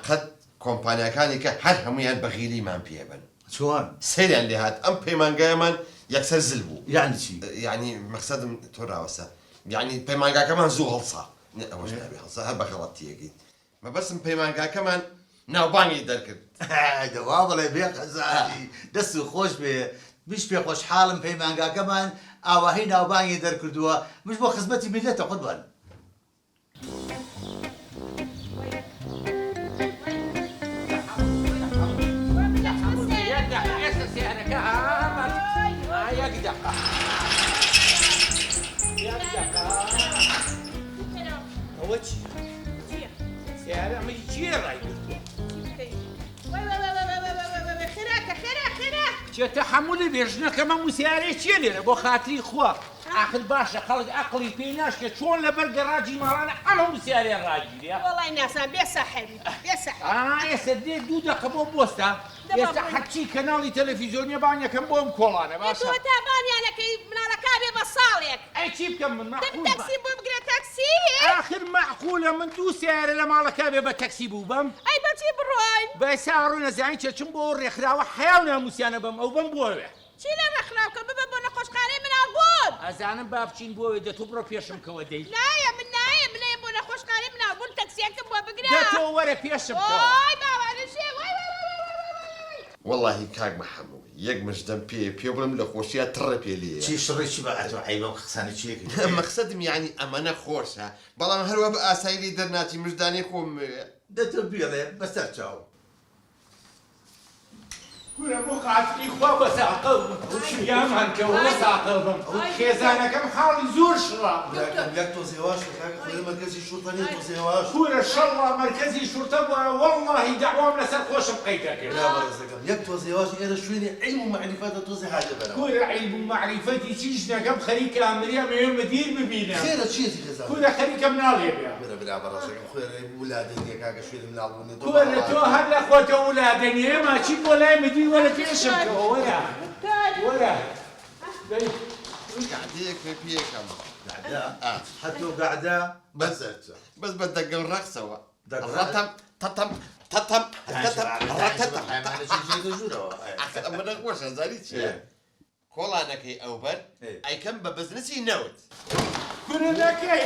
قەت کۆمپانیاکانی کە هەر هەمویان بەغیلیمان پێبن چۆن؟ سەیریان لێ هات ئەم پەیمانگایەمان یەکسەر زل بوو یعنی چی؟ یعنی مەقسەدم تۆ ڕاوەسە یعنی پەیمانگاکەمان زوو هەڵسا ئەوەش نابێ هەڵسا هەر بەخەڵەتیەکەیت مەبەستم پەیمانگاکەمان ناوبانگی دەرکرد دەوا بڵێ بێ قەزاری دەست و خۆش بێ بیش پێ خۆشحاڵم پەیمانگاکەمان ئاواهی ناوبانگی دەرکردووە مش بۆ خزمەتی میلەتە قوربان ئەوە چی؟ سیارە ئەمە چییە ڕای چێ تەحەمولی بێژنەکەمە موسیارەی چیە لێرە بۆ خاتری خوا ئاخر باشە خەڵک عەقڵی پێی ناشکێ چۆن لەبەر گەڕاجی ماڵانە ئەمە موسیارەیە ڕاگیرێ وەڵای ناسان بێ سەحەبی بێ سەحەبی ئێستا دێ دوو دەقە بۆ بۆستە ئێستا حەچی کەناڵی تەلەڤیزیۆنیە بانیەکەم بۆم کۆڵانە باشە تۆ تا بانیانەکەی مناڵەکا بێ بە ساڵێک ئەی چی بکەم من مەحقول تەکسی بۆ بگرێ تەکسی ئاخر مەحقولە من دوو سیارە لە ماڵەکە بێ بە تەکسی بوو بەم ئەی بەچی بڕۆین بە ساڕوو نەزانین چەچم بۆ ڕێکخراوە حیاو ناموسیانە بەم ئەو بم بۆوێ چی لە ڕێکخراوکە ببە بۆ نەخۆشخانەی مناڵ بوون ئەزانم با بچین بۆوێ دە تۆ بڕۆ پێشم کەوە دەی نایە من نایە بڵێ بۆ نەخۆشخانەی مناڵ بوون تەکسیەکەم بۆ بگرە دە تۆ وەرە پێشم کەوە وای باوانشێ وای والله کاک محەموو یەک مژدەم پێ بڵم لە خۆشیە تڕە پێ لێ چی شڕێکی بە ئەتۆ عیبە قسانی چیەکە مەقسەدم یعنی ئەمەنە خۆشە بەڵام هەروە بە ئاسایی لێ دەرناچی مژدانی خۆم دەتۆ بێڵێ بەسەر چاو گورە بۆ قاتلی خوا بە ساقەڵ یامان کەوە بە ساقەڵ بم خێزانەکەم حاڵی زۆر شڕا یەک تۆ زێواش کاکە خۆی مەرکەزی شوڕتە نیە تۆ زێواش گورە شەڕا مەرکەزی شورتە بووە وەڵڵاهی دەعوام لەسەر خۆشم قەیدە کرد لا بەڕێزەکەم یەک تۆ زێواش ئێرە شوێنی عیلم و مەعریفەتە تۆ زێحاجە بەرەوە گورە عیلم و مەعریفەتی چیش نەکەم خەریکە ئەمریە مەوێ مەدیر ببینە خێرە چیەتی خێزان گورە خەریکەم ناڵێ بێ برا بەڕێزەکەم خوێرە ولادەی نییە کاکە شوێنی مناڵ بوونێ گورە تۆ هەر لە خۆتە ولادەنیێ ماچی بۆ لای مدیر وەرە پێشم کەوە وەرە وەرە قعدەیەک پێکەم حتى قاعدة بس بەس بە دەگەڵ ڕەقسەوە دەگەڵ؟ ڕەتەم تەتەم تەتەم ڕەتەتەم منە خۆشە زاری چیە کۆڵانەکەی ئەوبەر ئەیکەم بە بزنسی نەوت گورە نەکەی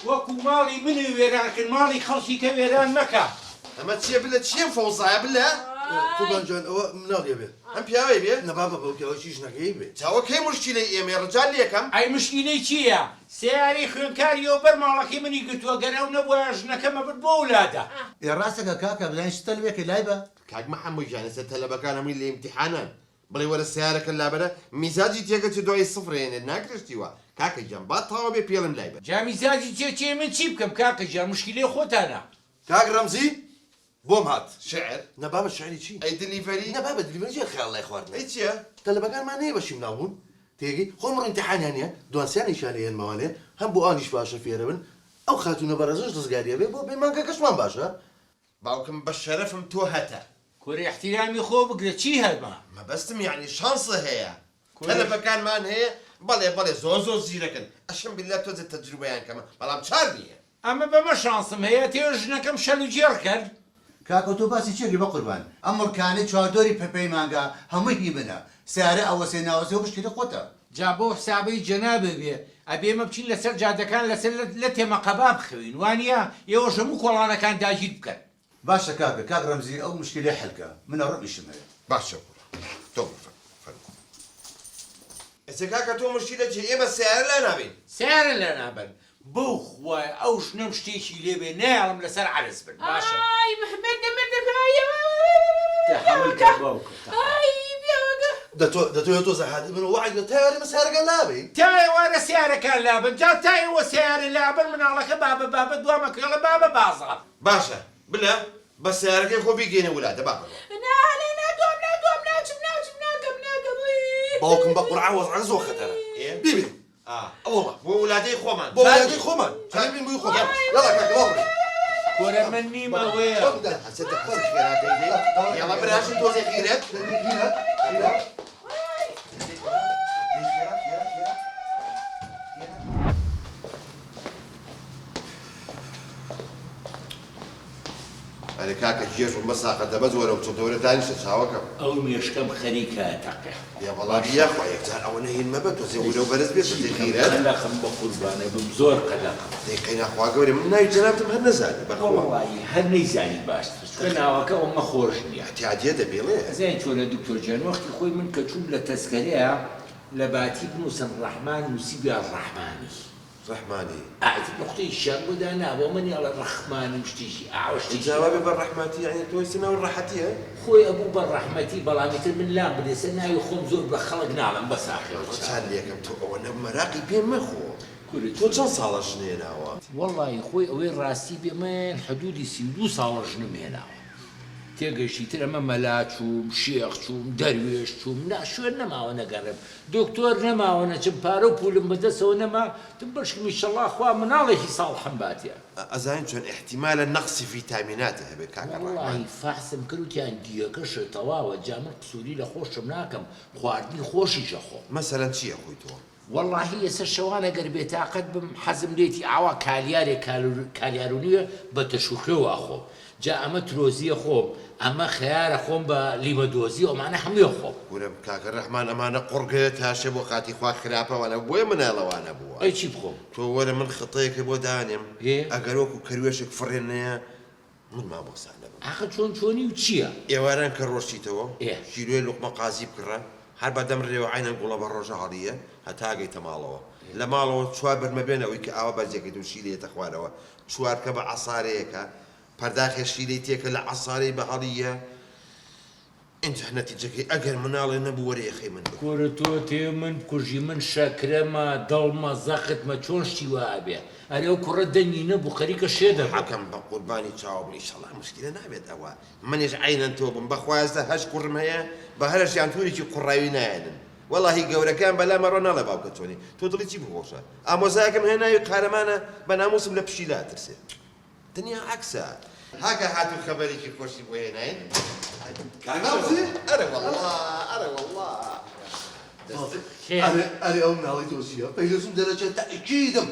وەکو ماڵی منی وێران کرد ماڵی خەڵکی کە وێران مەکە ئەمە چیە بلە چیە فەوزایە بلە قوربان جان ئەوە مناڵیە بێ ئەم پیاوەی بێ نەبابە بەوکەوە چیش نەکەی بێ چاوە کەی مشکلەی ئێمە ڕجال لێکەم ئەی مشکینەی چییە؟ سیاری خوێنکاریەوە بەر ماڵەکەی منی گرتووە گەرەو نەبووە ژنەکەمە بر بۆ وڵاتە ڕاستەکە کاکە بڵێن شتە لێکە لای بە کاک محەموود جانە سەر تەلەبەکان هەمووی لە ئیمتیحانان بڵێ وەرە سیارەکە لابەرە میزاجی تێکە چ دوای سفرێنێت ناگرشتیوە کاکە جان با تاوە بێ پێڵم لای بە جامیزاجی چێ من چی بکەم کاکە جان مشکلەی خۆتانە کاک ڕەمزی بۆم هات شعر نەبابە شعری چی ئەی دلیڤەری نەبابە دلیڤەری خەیاڵ لای خواردن ئەی چییە تەلەبەکانمان هەیە بەشیم ناوبوون تێگەی خۆم ئیمتیحانیان هەیە دوانسیان ئیشارەیەنمەوانێ هەم بۆ ئانیش باشە فێرە بن ئەو خاتونە بەڕێزش دەستگاریە بێ بۆ بێمانکە کەسمان باشە باوکم بە شەرەفم تۆ هەتە کوڕی احتیرامی خۆ بگرە چی هەرما مەبەستم یعنی شانسە هەیە تەلەبەکانمان هەیە بەڵێ زۆر زیرەکەن ئەشم بلات تۆ تەجروبەیان کەمە بەڵام چار نییە ئەمە بەمە شانسم هەیە تێ ژنەکەم شەل و جێڕ کرد کاکە تۆ باسی چێکی بە قوربان ئەم مڕکانەی چواردۆری پەپەی مانگا هەمووی هی بنە سیارە ئەوەسێ ناوەسێ و پشتی خۆتە جا بۆ حسابەی جەنابێ بێ ئەبێمە بچین لەسەر جادەکان لەسەر لە تێمە قەباب بخەوین وانە ئێوە هەموو کۆڵانەکان داگیر بکەن باشە کاکە کاک ڕەمزی ئەو مشکلەی حەلکە منە ڕەمیشم هەیە باشە تۆ ئەسێ کاکە تۆ مشکلە چی ئێمە سیارە لا نابین سیارە لە نابن بەو خوای ئەو ژنەم شتێکی لێبێ نەیاڵم لەسەر عەرز بن باشە ئای محمد دەتوێت تۆ زەحادی من وعد لە تیاری مەسارەکە لابی تای وارە سیارەکان لابن جا تایەوە سیارە لابن مناڵەکە بابە دوامە کێڵە بابە بازار باشە بلە بە سیارەکەی خۆ بیگەینە وڵاتە بابە باوکم بە قورعە وەزعە زۆر خەتەرە بیبین ئەوڵە بۆ وڵاتەی خۆمان بۆ وڵاتەی خۆمان چاوین بووی خۆمان یاڵا کاکە باوڕێ کۆرە من نیمەوەیە یاڵا براشم تۆزێ خیرەت ئەرێ کاکە کێش و مەساقە دەبە زۆرە و چۆتەوەرە دانیشتە چاوەکەم ئەو مێشکەم خەریکە تەقێ یا بەڵام یاخوا یەکجار ئەوە نەهین مەبە تۆزێ ولەو بەرز بێت بەجێ خیرەت قەلەقم بە قوربانە بم زۆر قەلەقم دەیقەی ناخوا گەورێ من ناوی جەنابتم هەر نەزانی بەخوا وڵی هەر نەیزانی باشتر چکە ناوەکە ئەومە خۆش نییە احتیاجیە دەبێڵێ ئەزای چۆنە دکتۆر جان وەختی خۆی من کە چوم لە تەسکەرەیە لە باتی بنووسن ڕەحمان نووسیبی ڕەحمانی ڕەحمانی ئاتی نقطەی شان بۆ دانا بۆ منی ئەڵە ڕەحمانی شتێکی ئاوەشتی جوابێ بە ڕەحمەتی یعنی تۆی سناوی ڕەحەتیە خۆی ئەبوو بە ڕەحمەتی بەڵامیتر من لام بدێسە ناوی خۆم زۆر بە خەڵک ناڵم بە ساخێەوە چند لێکم تۆ ئەوە مەراقی پێ مەخۆ تۆ چەند ساڵە ژنێناوە وەڵی خۆی ئەوەی ڕاستی بێ من حدودی 32 ساڵە ژنم هێناوە تێگەشتی تر ئەمە مەلا چووم شێخ چووم دەروێش چووم شوێن نەماوە نەگەڕێم دکتۆر نەماوە نەچم پارە و پولم بەدەستەوە نەما تم بەشکمی شەڵا خوا مناڵێکی ساڵ حەمباتیە ئەزانین چۆن احتیمالە نەقسی ڤیتامیناتە هەبێ کاکە وەڵی فەحسم کردوتیان دیەکەشە تەواوە جامە قسووری لە خۆشم ناکەم خواردنی خۆشیشە خۆ مەسەلەن چییە خۆی تۆ واللهی ئێستا شەوانە گەر بێتاقەت بم حەزم لێتی ئاوا کالیارێک کالیارونیە بە تەشوخێەوە خۆم جا ئەمە ترۆزیە خۆم ئەمە خەیارە خۆم بە لیمە دۆزی ئەمانە هەمووی خۆم گورە کاکە ڕەحمان ئەمانە قوڕگەیە تاشە بۆ خاتی خوا خراپەوانە بۆیە مناڵەوانە بووە ئەی چی بخۆم تۆ وەرە من خەتەیەکە بۆ دانێم ئەگەر وەکو کەروێشێک فڕێنەیە من مامۆستا نەبم ئاخە چۆن چۆنی و چییە ئێواران کە ڕۆشتیتەوە ئێ. شیروێ لوقمە قازی بکڕە هەر بەدەم ڕێوە عینەن گوڵە بە ڕۆژە هەڵیە هەتا گەیتە ماڵەوە لە ماڵەوە چوار بەرمە بێنە ئەوەی کە ئاوا بەرجەکەیت و شیلێتە خوارەوە چوارکە بە عەسارەیەکە پەرداخێ شیلەی تێکە لە عەسارەی بە هەڵیە ئینجا نەتیجەکەی ئەگەر مناڵێ نەبوو وەرە یەخەی من بکە کۆرە تۆ تێ من کوژی من شەکرەمە دڵمە زەختمە چۆن شتی وابێ ئەرێ ئەو کوڕە دەنگی نەبوو خەریکە شێدە حەکەم بە قوربانی چاوم ئینشەڵا مشکلە نابێت ئەوە منیش عینەن تۆ بم بەخوازدە هەش کوڕم هەیە بە هەرەشیان توورێکی قوڕاوی نایەنن وەڵاهی گەورەکان بەلامەڕۆ ناڵێ باوکە چۆنی تۆ دڵی چی بخۆشە ئامۆزایەکەم هێناوی قارەمانە بە ناموسم لە پشی لاترسێ دنیا عەکسە هاکە هاتوو خەبەرێکی خۆشی بۆ هێناین ئەرە وەڵڵا ئەرە وەڵڵا ئەرێ ئەو ناڵی تۆسیە پەیلۆسم دەرەچێت تەئکیدم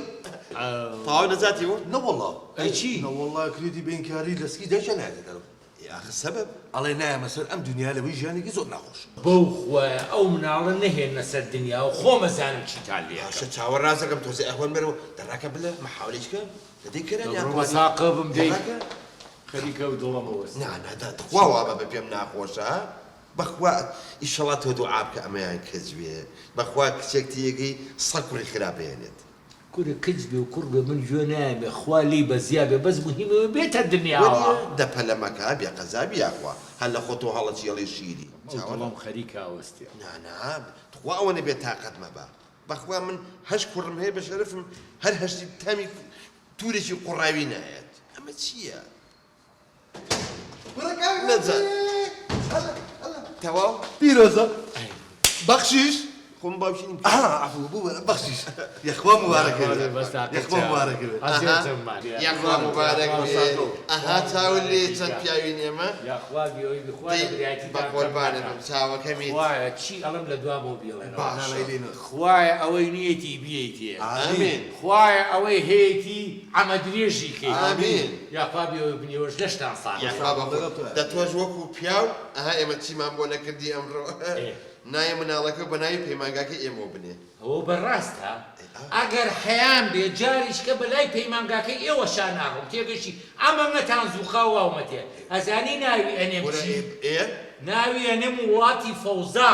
تاوای نەجاتی بوو نەوەڵڵا ئەی چی نەوەڵڵا کریدی بینکاری لەسکی دەچە نایدەدەرم ئاخە سەبەب ئەڵێ نایەمە سەر ئەم دنیا لەوەی ژیانێکی زۆر ناخۆش بەو خوایە ئەو مناڵە نەهێنە سەر دنیا و خۆمەزانم چیتان لێ باشە چاوە ڕازەکەم تۆزێ ئەخۆن بەرەوە دەڕاکە بلە مەحاولێککە دەدەی کرێن مەساقە بم دەی خەریکە و دڵەمەوەست خواوا بە پێم ناخۆشە بەخوا ئیشەڵات تۆ دوعا بکە ئەمەیان کەجوێ بەخوا کچێک تیەکەی سەد کوڕی خراپێنێت کورە کچ بێ و کوڕ بێ من گوێ نایبێ خوا لی بەزیا بێ بەس مهمەوە بێتە دنیاوە دەپەلەمەکە بێ قەزابی یاخوا هەر لە خۆ تۆ هەڵەچی هەڵی شیری دڵم خەریکە ئەوەستێ نانا خوا ئەوە نەبێت تااقەت مەبە بەخوا من هەش کوڕم هەیە بە شەرفم هەر هەشتی تامی توورێکی قوڕاوی نایەت ئەمە چییە؟ تەواو پیرۆزە بەخشیش خۆم باوشین عفو بوو بەخشیش یەخوا مبارەکە یەخوا مبارەکە یاخوا مبارەک ئەها چاون لێ چەند پیاوی نێمە بە قۆربانم چاوەکەمی خوایە چی ئەڵم لە دوا بۆ بێڵێن خوایە ئەوەی نیەتی بیەیتێ ئامین خوایە ئەوەی هەیەی ئەمە درێژی کەی ئامین یاخوا بێەوەی بنیێوەش لەشتان ساڵ دەتۆش وەکو پیاو ئەها ئێمە چیمان بۆ نەکردی ئەمڕۆ نایە مناڵەکە بە ناوی پەیمانگاکە ئێمە بنێ ئەوە بەڕاستە ئەگەر حەیان بێ جاریشکە بەلای پەیمانگاکەی ئێوە شان ناڕۆم تێگەشی ئەمەتان زووخا واومەتێ ئەزانی ناوی ئەنێم چی ناوی ئەنێم واتی فەوزا